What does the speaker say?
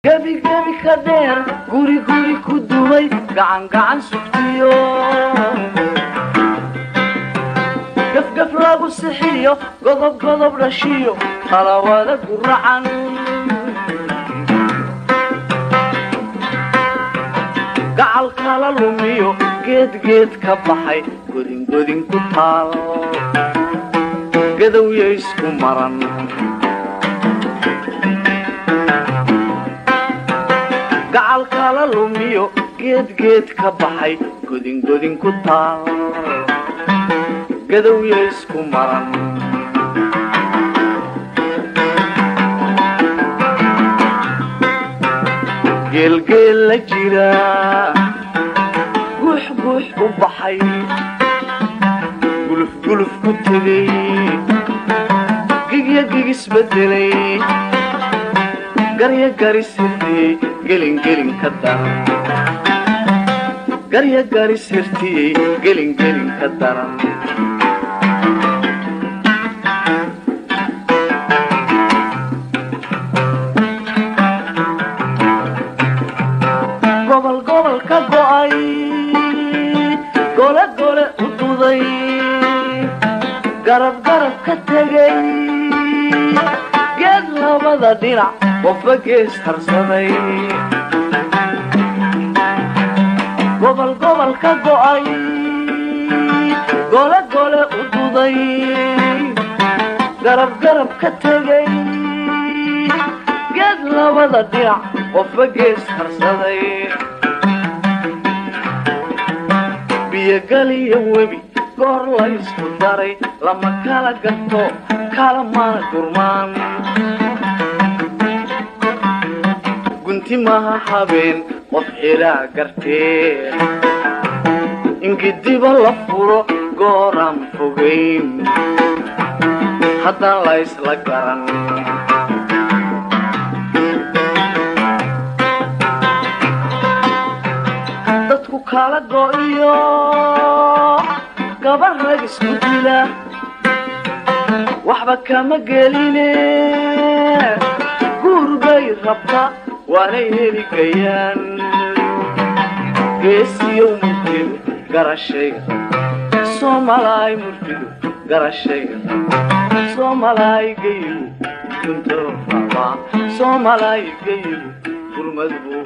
gabi gabi ka dheer guri guri ku dumay gacan gacan sugtiyo gaf gaf lagu sixiyo godob godob dhashiyo talawada guracan gacal kala lumiyo geed geed ka baxay godin godin ku taal gadowya isku maran gacal kala lumiyo geed geed ka baxay godin godin ku taal gadowya isku maran geel geel la jira guux guux u baxay guluf guluf ku tegay gigya gig isbedelay garya garis hirtiyey gelin gelin ka daran garya garis hirtiyey gelin gelin ka daran gobol gobol ka go'ay gole gole u duday garab garab ka tegay geed labada dhinac qofba gees harsaday gobol gobol ka go'ay gole gole u duday garab garab ka tegay geed labada dhinac qofba gees harsaday biyo galiyo webi goor la isku daray lama kala gato kala mana gurmaan gunti maha habeen qof xilaa garteen ingidiba la furo gooran fogayn haddaan la isla garan dadku kala go'iyo gabar rag isku dila waxba kama geline guur bay rabta waanay heli gayaan geesiyow murtidu garashayga soomalaay murtidu garashayga soomalaay gayigu duntaro rabaa soomalaay gayigu gurmad buu